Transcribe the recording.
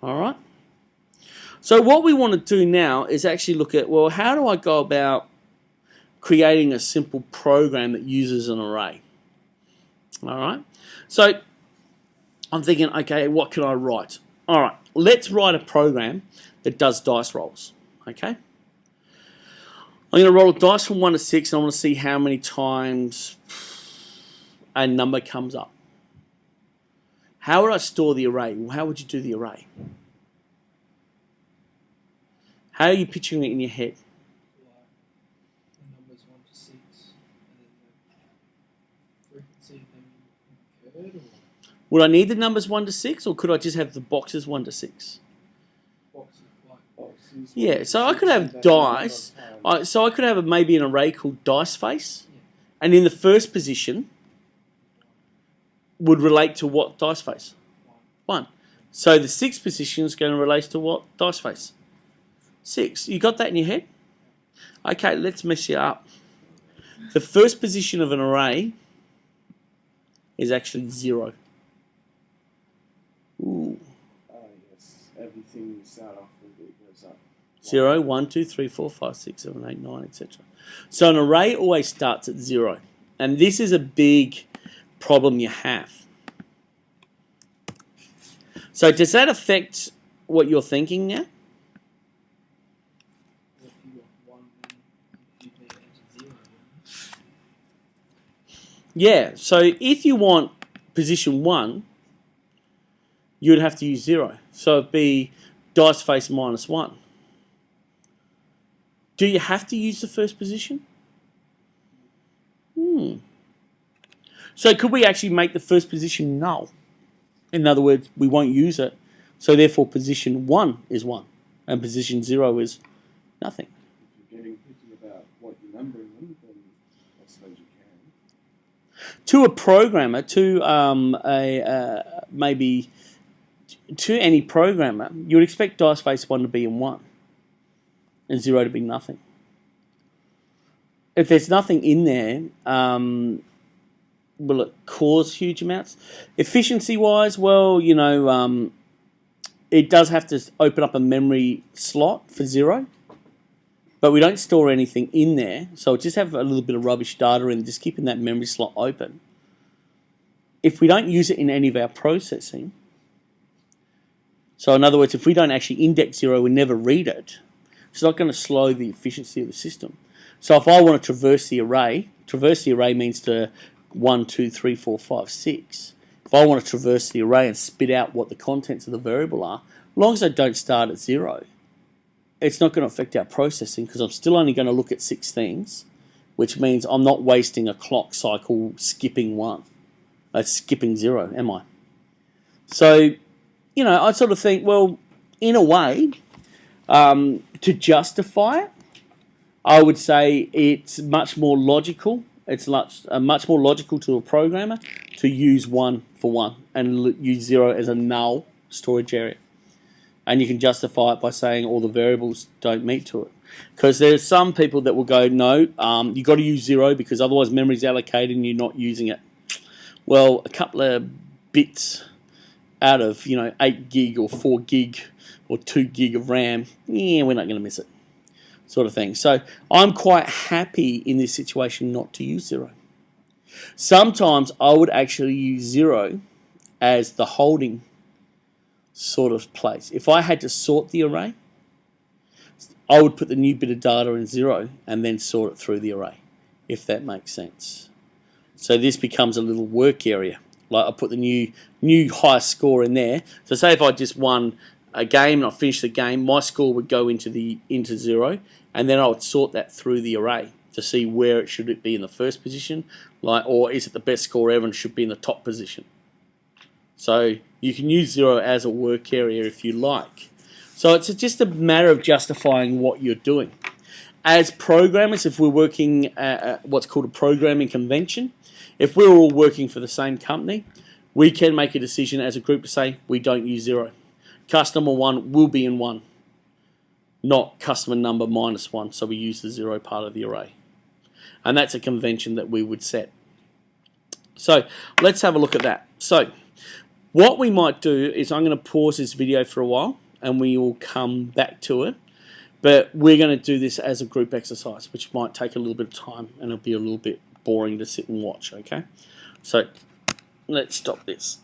All right. So what we want to do now is actually look at, well, how do I go about creating a simple program that uses an array? All right. So I'm thinking, okay, what can I write? All right, let's write a program that does dice rolls. Okay. I'm going to roll a dice from 1 to 6, and I want to see how many times a number comes up. How would I store the array? Well, how would you do the array? How are you picturing it in your head? The numbers 1 to 6, and then the frequency of them incurred, or Would I need the numbers 1 to 6, or could I just have the boxes 1 to 6? boxes, like Boxes, Yeah, so I could have dice. So I could have maybe an array called dice face, and in the first position would relate to what dice face? 1. So the 6th position is going to relate to what dice face? 6. You got that in your head? Okay, let's mess you up. The first position of an array is actually 0. Ooh. Oh, yes. Everything you start off with, it goes up. 0, 1, 2, 3, 4, 5, 6, 7, 8, 9, etc. So an array always starts at 0. And this is a big problem you have. So does that affect what you're thinking now? if you got 1, then you need to enter 0. Yeah, so if you want position 1, you'd have to use 0. So it'd be dice face minus 1. Do you have to use the first position? So could we actually make the first position null? In other words, we won't use it. So therefore position 1 is 1 and position 0 is nothing. If you're getting picky about what you're numbering them, then I suppose you can. To a programmer, to maybe to any programmer, you would expect dice face 1 to be in 1 and 0 to be nothing. If there's nothing in there, will it cause huge amounts? Efficiency-wise, well, you know, it does have to open up a memory slot for 0, but we don't store anything in there, so just have a little bit of rubbish data in, just keeping that memory slot open. If we don't use it in any of our processing, so in other words, if we don't actually index 0, we never read it, it's not going to slow the efficiency of the system. So if I want to traverse the array means to 1, 2, 3, 4, 5, 6. If I want to traverse the array and spit out what the contents of the variable are, as long as I don't start at 0, it's not going to affect our processing because I'm still only going to look at 6 things, which means I'm not wasting a clock cycle skipping 1. Skipping 0, am I? So, you know, I sort of think, well, in a way, to justify it, I would say it's much more logical. It's much more logical to a programmer to use 1 for 1 and use 0 as a null storage area. And you can justify it by saying all the variables don't meet to it. Because there's some people that will go, no, you've got to use 0 because otherwise memory's allocated and you're not using it. Well, a couple of bits out of, you know, 8 gig or 4 gig or 2 gig of RAM, yeah, we're not going to miss it, sort of thing. So I'm quite happy in this situation not to use 0. Sometimes I would actually use 0 as the holding sort of place. If I had to sort the array, I would put the new bit of data in 0 and then sort it through the array, if that makes sense. So this becomes a little work area. Like I put the new high score in there. So say if I just won a game and I finished the game, my score would go into 0, and then I would sort that through the array to see where it should be in the first position, or is it the best score ever and should be in the top position. So you can use 0 as a work area if you like. So it's just a matter of justifying what you're doing. As programmers, if we're working at what's called a programming convention, if we're all working for the same company, we can make a decision as a group to say we don't use 0. Customer 1 will be in 1, not customer number minus 1, so we use the 0 part of the array. And that's a convention that we would set. So let's have a look at that. So What we might do is I'm going to pause this video for a while and we will come back to it. But we're going to do this as a group exercise, which might take a little bit of time and it'll be a little bit boring to sit and watch, okay? So let's stop this.